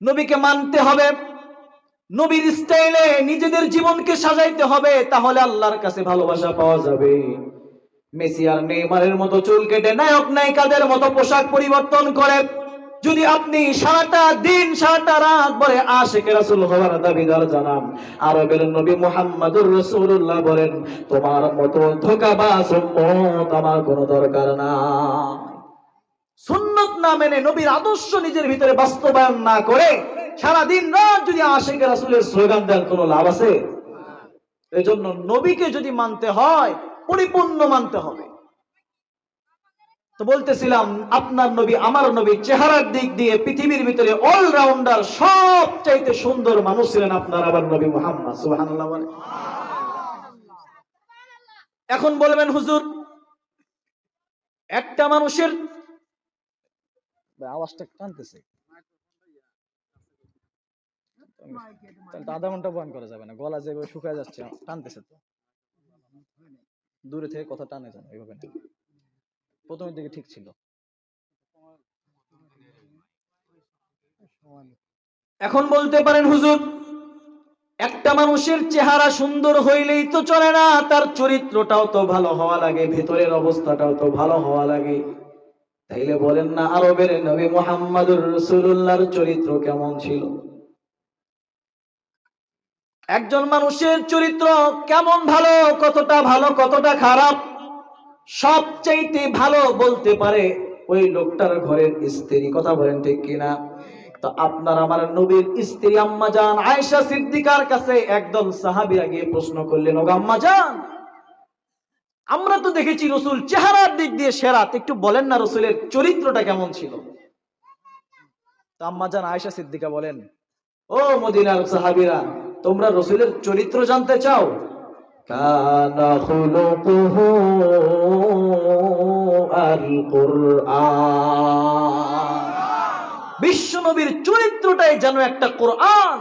নবীকে মানতে হবে, নবীর স্টাইলে নিজেদের জীবনকে সাজাইতে হবে, তাহলে আল্লাহর কাছে ভালোবাসা পাওয়া যাবে। মেসি আর নেইমারের মতো চুল কেটে নায়ক নায়িকাদের মতো পোশাক পরিবর্তন করে যদি আপনি সারাটা দিন সারাটা রাত ভরে আশিকে রাসূল হওয়ার দাবিদার জানান, আরবের নবী মুহাম্মদুর রাসূলুল্লাহ বলেন, তোমার মতো ধোঁকাবাজ উম্মত আমার কোনো দরকার নাই। সুন্নাত না মেনে নবীর আদর্শ নিজের ভিতরে বাস্তবায়ন না করে সারা দিন রাত যদি আশিকে রাসূলের স্লোগান দেন, কোনো লাভ আছে? এজন্য নবীকে যদি মানতে হয় পরিপূর্ণ মানতে হবে। তো বলতেছিলাম, আপনার নবী আমার নবী চেহারার দিক দিয়ে পৃথিবীর ভিতরে অলরাউন্ডার সবচাইতে সুন্দর মানুষ ছিলেন আপনার আমার নবী মুহাম্মদ। সুবহানাল্লাহ বলেন। এখন বলবেন হুজুর, একটা মানুষের আওয়াজটা টানতেছে, আধা ঘন্টা বয়ান করা যাবে না, গলা যেভাবে শুকায় যাচ্ছে টানতেছে, তো দূরে থেকে কথা টানে যান, এইভাবে না। প্রথমের দিকে ঠিক ছিল। এখন বলতে পারেন হুজুর, একটা মানুষের চেহারা সুন্দর হইলেই তো চলে না, তার চরিত্রটাও তো ভালো হওয়া লাগে, ভেতরের অবস্থাটাও তো ভালো হওয়া লাগে। তাইলে বলেন না, আরবের নবী মুহাম্মদুর রাসূলুল্লাহর চরিত্র কেমন ছিল? একজন মানুষের চরিত্র কেমন ভালো, কতটা খারাপ, সবচাইতে ভালো বলতে পারে ওই লোকটার ঘরের স্ত্রী। কথা বলেন ঠিক কিনা? তো আপনার আমার নবীর স্ত্রী আম্মা জান আয়েশা সিদ্দিকার কাছে একদল সাহাবীরা গিয়ে প্রশ্ন করলেন, ওগো আম্মা জান, আমরা তো দেখেছি রাসূল চেহারার দিক দিয়ে সেরা, একটু বলেন না রাসূলের চরিত্রটা কেমন ছিল? তো আম্মা জান আয়েশা সিদ্দিকা বলেন, ও মদিনার সাহাবীরা, তোমরা রাসূলের চরিত্র জানতে চাও? কানা খুলুকুহু আল কুরআন। বিশ্ব নবীর চরিত্রটাই যেন একটা কোরআন।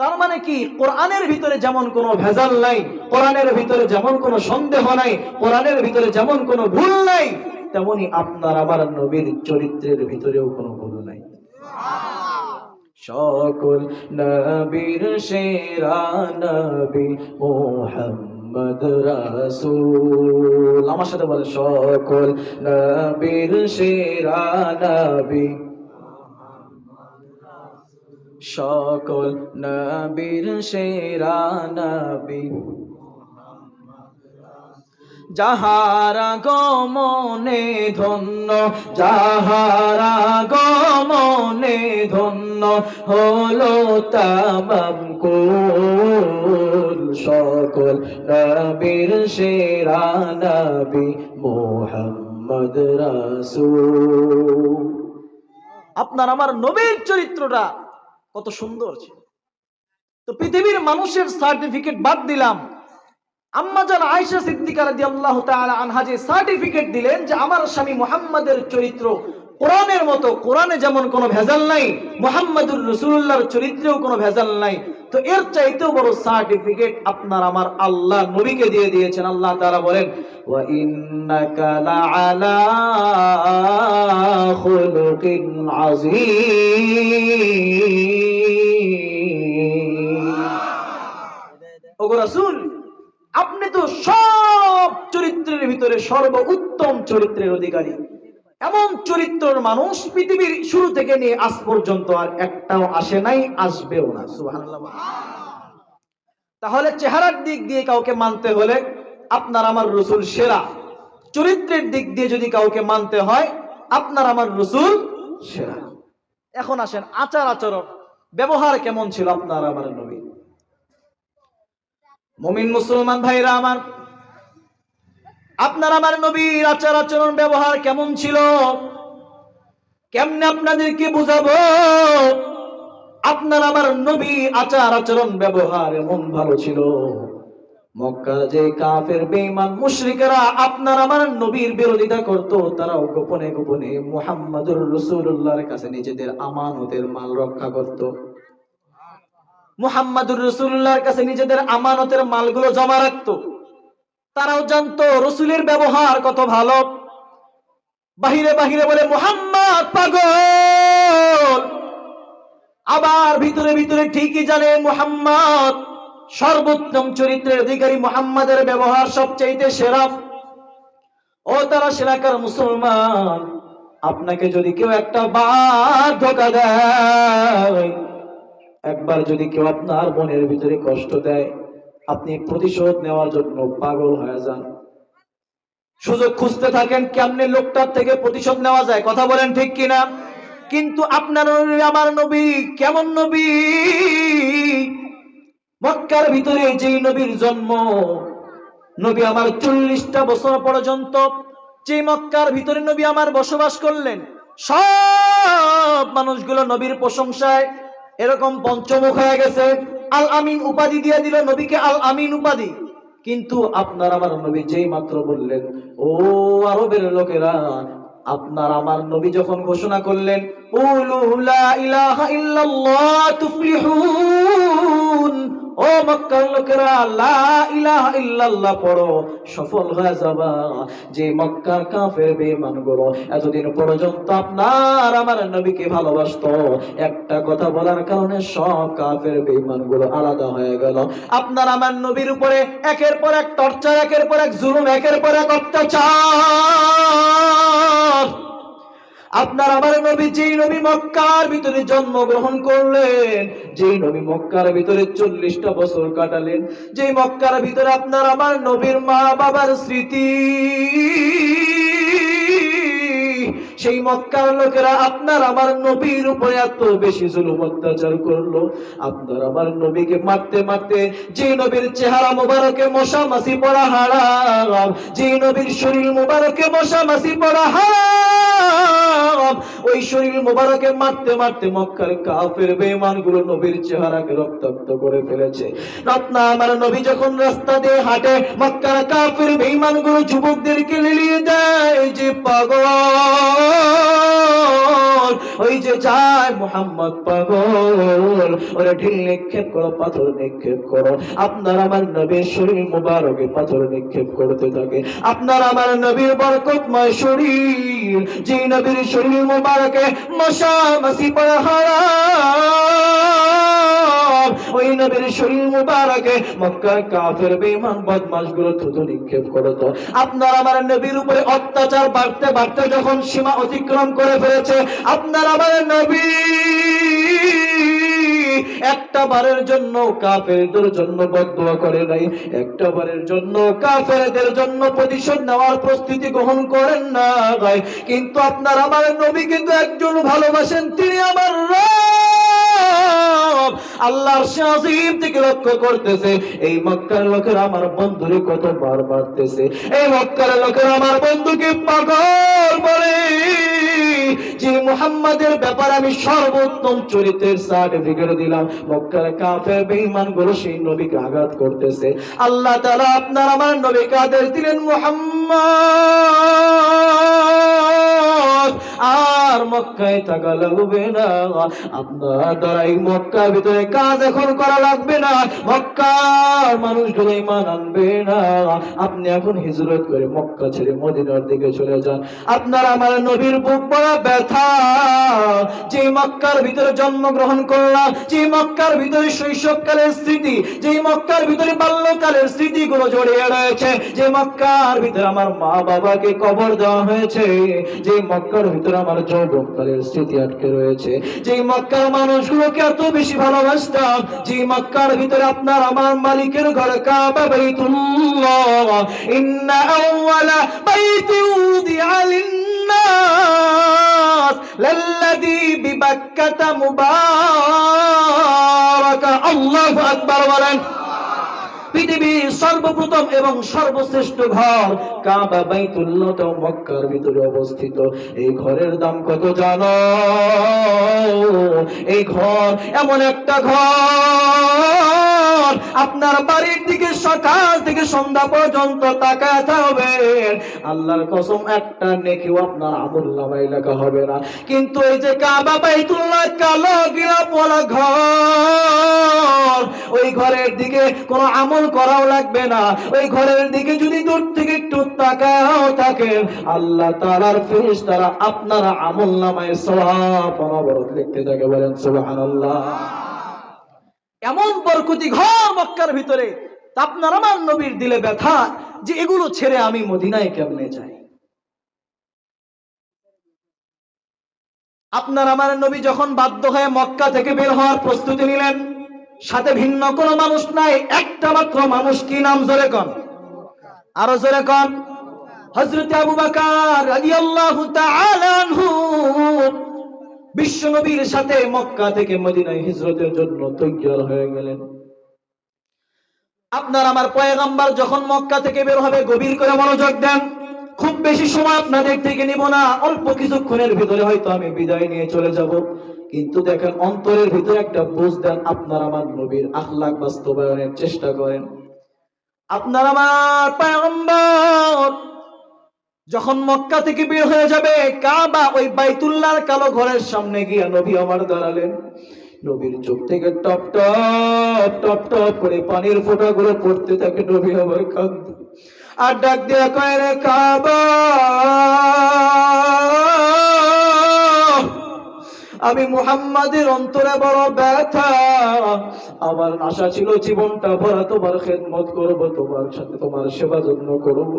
তার মানে কি, কোরআনের ভিতরে যেমন কোনো ভেজাল নাই, কোরআনের ভিতরে যেমন কোনো সন্দেহ নাই, কোরআনের ভিতরে যেমন কোনো ভুল নাই, তেমনি আপনার আমার নবীর চরিত্রের ভিতরেও কোনো ভুল নাই। সকল নবীর সেরা নবী মুহাম্মদ রাসূল। আমার সাথে বলে, সকল নবীর সেরা নবী, সকল নবীর সেরা নবী, যাহারা গমনে ধন্য, যাহারা গমনে ধন্য হলো তামাম কুল। সকল নবীর সেরা নবী মুহাম্মদ রাসূল। আপনার আমার নবীর চরিত্রটা কত সুন্দর ছিল। তো পৃথিবীর মানুষের সার্টিফিকেট বাদ দিলাম, আম্মা জান আয়েশা সিদ্দিকা রাদিয়াল্লাহু তাআলা আনহা যে সার্টিফিকেট দিলেন যে আমার স্বামী মুহাম্মাদের চরিত্র কোরআনের মতো, কোরআনে যেমন কোনো ভেজাল নাই, মুহাম্মাদুর রাসূলুল্লাহর চরিত্রেও কোনো ভেজাল নাই, তো এর চাইতেও বড় সার্টিফিকেট আপনার আমার আল্লাহ নবীকে দিয়ে দিয়েছেন। আল্লাহ তাআলা বলেন, ওয়া ইন্নাকা লাআলা খুলুকিন আযীম। ওগো রাসূল, আপনি তো সব চরিত্রের ভিতরে সর্বোত্তম চরিত্রের অধিকারী। এমন চরিত্রের মানুষ পৃথিবীর শুরু থেকে নিয়ে আজ পর্যন্ত আর একটাও আসে নাই, আসবেও না। সুবহানাল্লাহ। তাহলে চেহারার দিক দিয়ে কাউকে মানতে হলে আপনার আমার রাসূল সেরা, চরিত্রের দিক দিয়ে যদি কাউকে মানতে হয় আপনার আমার রাসূল সেরা। এখন আসেন আচার আচরণ, ব্যবহার কেমন ছিল আপনার আমার নবী? মুমিন মুসলমান ভাইরা আমার, আপনার আমার নবীর আচার আচরণ ব্যবহার কেমন ছিল কেমনে আপনাদেরকে বুঝাবো? আপনার আমার নবীর আচার আচরণ ব্যবহার এমন ভালো ছিল, মক্কার যে কাফের বেঈমান মুশরিকেরা আপনার আমার নবীর বিরোধিতা করত, তারাও গোপনে গোপনে মুহাম্মদুর রাসূলুল্লাহর কাছে নিজেদের আমানতের মাল রক্ষা করত। মুহাম্মদুর রাসূলুল্লাহর কাছে নিজেদের আমানতের মালগুলো জমা রাখতো। তারাও জানতো রাসূলের ব্যবহার কত ভালো। বাহিরে বাহিরে বলে, মুহাম্মদ পাগল, আবার ভিতরে ভিতরে ঠিকই জানে মুহাম্মদ সর্বোত্তম চরিত্রের অধিকারী, মুহাম্মাদের ব্যবহার সবচাইতে সেরা। ও তারা সেলাকার মুসলমান, আপনাকে যদি কেউ একটা বার ধোঁকা দেয়, একবার যদি কেউ আপনার মনের ভিতরে কষ্ট দেয়, আপনি প্রতিশোধ নেওয়ার জন্য পাগল হয়ে যান, সুযোগ খুঁজতে থাকেন কেমনে লোকটার থেকে প্রতিশোধ নেওয়া যায়। কথা বলেন ঠিক কিনা? কিন্তু আপনার আমার নবী কেমন নবী? মক্কার ভিতরে যেই নবীর জন্ম, নবী আমার 40টা বছর পর্যন্ত যে মক্কার ভিতরে নবী আমার বসবাস করলেন, সব মানুষগুলো নবীর প্রশংসায় এরকম পঞ্চমুখ হয়ে গেছে। আল আমিন উপাধি দিয়ে দিল নবীকে, আল আমিন উপাধি। কিন্তু আপনার আমার নবী যেই মাত্র বললেন, ও আরবের লোকেরা, আপনার আমার নবী যখন ঘোষণা করলেন, কুলু লা ইলাহা ইল্লাল্লাহ তুফলিহুন, ও মক্কার লোকেরা লা ইলাহা ইল্লাল্লাহ পড়ো, সফল হয়ে যাবা। যে মক্কার কাফের বেঈমানগুলো এতদিন পর্যন্ত আপনার আমার নবীকে ভালোবাসতো, একটা কথা বলার কারণে সব কাফের বেঈমানগুলো আলাদা হয়ে গেল। আপনার আমার নবীর উপরে একের পর এক টর্চার, একের পর এক জুলুম, একের পর এক অত্যাচার। আপনার আমার নবী যেই নবী মক্কার ভিতরে জন্মগ্রহণ করলেন, যেই নবী মক্কার ভিতরে 40টা বছর কাটালেন, যেই মক্কার ভিতরে আপনার আমার নবীর মা বাবার স্মৃতি, সেই মক্কার লোকেরা আপনার আমার নবীর উপরে এত বেশি জুলুম অত্যাচার করলো। আপনার আমার নবীকে মারতে মারতে যে নবীর চেহারা মোবারকে মশা মাছি পড়া হারাম, যে নবীর শরীর মোবারকে মশা মাছি পড়া হারাম, ওই শরীর মোবারকে মারতে মারতে মক্কার কাফের বেঈমানগুলো নবীর চেহারাকে রক্তাক্ত করে ফেলেছে। আপনার আমার নবী যখন রাস্তা দিয়ে হাঁটে, মক্কার কাফের বেঈমানগুলো যুবকদেরকে লিলিয়ে দেয় যে পাগল, ওই যে যায় মুহাম্মদ পাগল, ওরা ঢিল নিক্ষেপ করো, পাথর নিক্ষেপ করো। আপনার আমার নবীর শরীর মুবারকে পাথর নিক্ষেপ করতে থাকে। আপনার আমার নবীর বরকতময় শরীর, যে নবীর শরীর মুবারকে মশা মাছি পড়া হারাম, ওই নবীর শরীর মুবারকে মক্কার কাফের বেঈমান বদমাশগুলো থুতু নিক্ষেপ করতো। আপনার আমার নবীর উপরে অত্যাচার বাড়তে বাড়তে যখন সীমা অতিক্রম করে ফেলেছে, আপনার আমার নবী একটা বারের জন্য কাফেরদের জন্য বদদুয়া করে নাই, একটা বারের জন্য কাফেরদের জন্য প্রতিশোধ নেওয়ার প্রস্তুতি গ্রহণ করেন না ভাই। কিন্তু আপনার আমার নবী কিন্তু একজন ভালোবাসেন, তিনি আমার রব আল্লাহর শাসিম থেকে লক্ষ্য করতেছে, এই মক্কার লোকের আমার বন্ধুরে কতবার মারতেছে, এই মক্কার লোকের আমার বন্ধুকে পাগল বলে। যে মুহাম্মাদের ব্যাপারে আমি সর্বোত্তম চরিত্রের সার্টিফিকেট দিলাম, মক্কার কাফের বেঈমানগুলো সেই নবীকে আঘাত করতেছে। আল্লাহ তাআলা আপনার আমার নবীকে আদেশ দিলেন, মুহাম্মদ আর মক্কায় থাকা লাগবে না, আপনার দ্বারা এই মক্কার ভিতরে কাজ এখন করা লাগবে না, মক্কার মানুষগুলো ঈমান আনবে না, আপনি এখন হিজরত করে মক্কা ছেড়ে মদিনার দিকে চলে যান। আপনার আমার নবীর বুক পড়া ব্যথা, যে মক্কার ভিতরে জন্মগ্রহণ করলাম, যে মক্কার ভিতরে শৈশবকালের স্মৃতি, যে মক্কার ভিতরে বাল্যকালের স্মৃতিগুলো জড়িয়ে রয়েছে, যে মক্কার ভিতরে আমার মা বাবাকে কবর দেওয়া হয়েছে, যে মক্কার ভিতরে আমার যৌবনকালের স্মৃতি আটকে রয়েছে, যে মক্কার মানুষগুলোকে এত বেশি ভালোবাসতাম, যে মক্কার ভিতরে আপনার আমার মালিকের ঘর কাবা বাইতুল্লাহ, ইন্না আউওয়ালা বাইতি উযিআ লিন-নাস লাল্লাযী বিবাক্কাতা মুবারাকা। আল্লাহু আকবার বলেন। পৃথিবীর সর্বপ্রথম এবং সর্বশ্রেষ্ঠ ঘর কাবা বাইতুল্লাহ মক্কার ভিতরে অবস্থিত। এই ঘরের দাম কত জানো? এই ঘর এমন একটা ঘর, আপনার বাড়ির দিকে সকাল থেকে সন্ধ্যা পর্যন্ত তাকায় থাকবেন, আল্লাহর কসম একটা নেকিও আপনার আমলনামায় লেখা হবে না। কিন্তু এই যে কাবা বাইতুল্লাহ কালো গিলা পড়া ঘর, ওই ঘরের দিকে কোনো আমল করাও লাগবে না। ওই ঘরের দিকে যদি দূর থেকে একটু তাকাও থাকেন, আল্লাহ তাআলার ফেরেশতারা আপনার আমলনামায় সওয়াব অনবরত লিখতে থাকে। বলেন সুবহানাল্লাহ। এমন বরকতি ঘর মক্কার ভিতরে, আপনার আমার নবীর দিলে ব্যথা যে এগুলো ছেড়ে আমি মদিনায় কেমনে যাই। আপনার আমার নবী যখন বাধ্য হয়ে মক্কা থেকে বের হওয়ার প্রস্তুতি নিলেন, সাথে ভিন্ন কোনো মানুষ নাই, একটা মাত্র মানুষ। কি নাম? জোরে কোন, আরো জোরে কোন। হযরত আবু বকর রাদিয়াল্লাহু তাআলা আনহু বিশ্ব নবীর সাথে মক্কা থেকে মদিনায় হিজরতের জন্য তৈয়ার হয়ে গেলেন। আপনার আমার পয়গম্বর যখন মক্কা থেকে বের হবে, গভীর করে মনোযোগ দেন। খুব বেশি সময় আপনাদের থেকে নিব না, অল্প কিছুক্ষণের ভিতরে হয়তো আমি বিদায় নিয়ে চলে যাব। কিন্তু দেখেন, অন্তরের ভিতরে একটা বুঝ দেন, আপনার আমার নবীর আখলাক বাস্তবায়নের চেষ্টা করেন। আপনার আমার পয়গম্বর যখন মক্কা থেকে বের হয়ে যাবে, কাবা ওই বাইতুল্লাহর কালো ঘরের সামনে গিয়ে নবী আমার দাঁড়ালেন। নবীর চোখ থেকে টপ টপ টপ টপ করে পানির ফোঁটাগুলো পড়তে থাকে। নবী আমার কাঁদতে আর ডাক দেয়া কয়, রে কাবা, আমি মুহাম্মাদের অন্তরে বড় ব্যথা। আমার আশা ছিল জীবনটা ভরা তোমার খেদমত করব, তোমার সাথে তোমার সেবা যত্ন করব,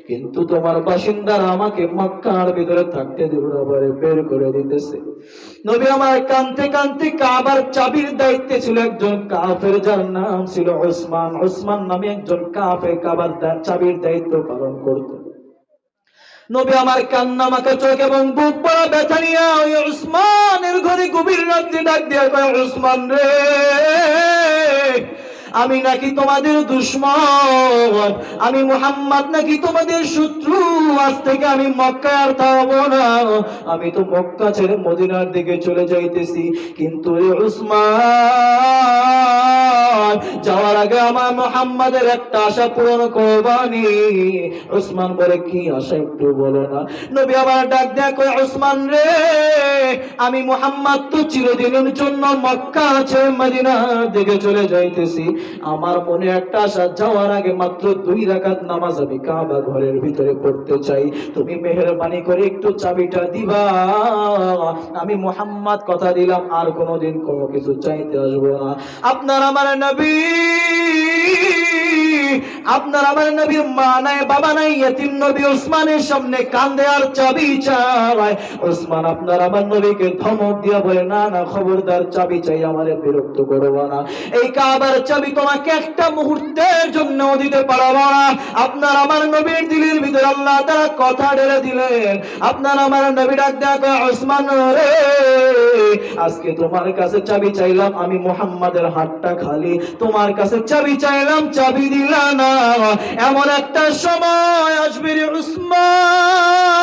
কিন্তু তোমার বাসিন্দারা আমাকে মক্কার ভিতরে থাকতে দিল না, বের করে দিতেছে। নবী আমার কাঁদতে কাঁদতে কাবার চাবির দায়িত্বে ছিল একজন কাফের, যার নাম ছিল উসমান। উসমান নামে একজন কাফের কাবার চাবির দায়িত্ব পালন করত। নবী আমার কান্না মাখা চোখ এবং বুক পড়া ব্যথা নিয়ে ওই উসমানের ঘরে গভীর রাত্রে ডাক দিয়া কয়, উসমান রে, আমি নাকি তোমাদের দুশমন, আমি মুহাম্মদ নাকি তোমাদের শত্রু। আজ থেকে আমি মক্কায় আর থাকবো না, আমি তো মক্কা ছেড়ে মদিনার দিকে চলে যাইতেছি। কিন্তু উসমান, যাওয়ার আগে আমার মুহাম্মাদের একটা আশা পূরণ করবানি। উসমান বলে, কি আশা একটু বলো না। নবী আবার ডাক দেয়া কয়, উসমান রে, আমি মুহাম্মদ তো চিরদিনের জন্য মক্কা ছেড়ে মদিনার দিকে চলে যাইতেছি। আমার মনে একটা আশা, যাওয়ার আগে মাত্র 2 রাকাত নামাজ আমি কাবা ঘরের ভিতরে পড়তে চাই। তুমি মেহেরবানি করে একটু চাবিটা দিবা। আমি মুহাম্মদ কথা দিলাম আর কোনোদিন কোনো কিছু চাইতে আসবো না। আপনার আমার নবী, আপনার আমার নবীর মা নাই, বাবা নাই, ইতিম নবী উসমানের সামনে কান্দে আর চাবি চায়। উসমান আপনার আমার নবীকে ধমক দিয়া বলে, না না, খবরদার, চাবি চাই, আমারে বিরক্ত করবা না। এই কাবার চাবি তোমাকে একটা মুহূর্তের জন্য দিতে পারবো না। আপনার আমার নবীর দিলের ভিতরে আল্লাহ তাআলা কথা ঢেলে দিলেন। আপনার আমার নবী ডাক দেয়া, উসমান রে, আজকে তোমার কাছে চাবি চাইলাম, আমি মুহাম্মাদের হাতটা খালি, তোমার কাছে চাবি চাইলাম, চাবি দিলা না। এমন একটা সময় আসবে রে উসমান,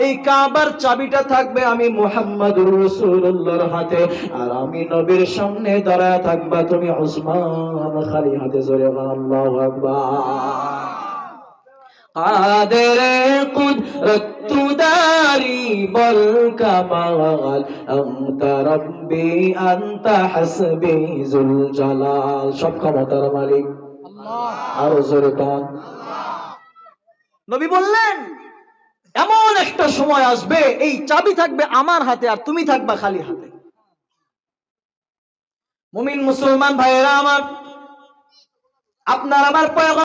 এই কাবার চাবিটা থাকবে আমি মুহাম্মদুর রাসূলুল্লাহর হাতে, আর আমি নবীর সামনে দাঁড়ায় থাকবা তুমি উসমান খালি হাতে। জোরে আল্লাহু আকবার। قادر قدرت داري بالكمال أنت ربي أنت حسبي ذو الجلال। সব ক্ষমতার মালিক আল্লাহ। আর জোরে কান। নবী বললেন, এমন একটা সময় আসবে, এই চাবি থাকবে আমার হাতে আর তুমি থাকবা খালি হাতে। মুমিন মুসলমান ভাইয়েরা আমার, আপনার আমার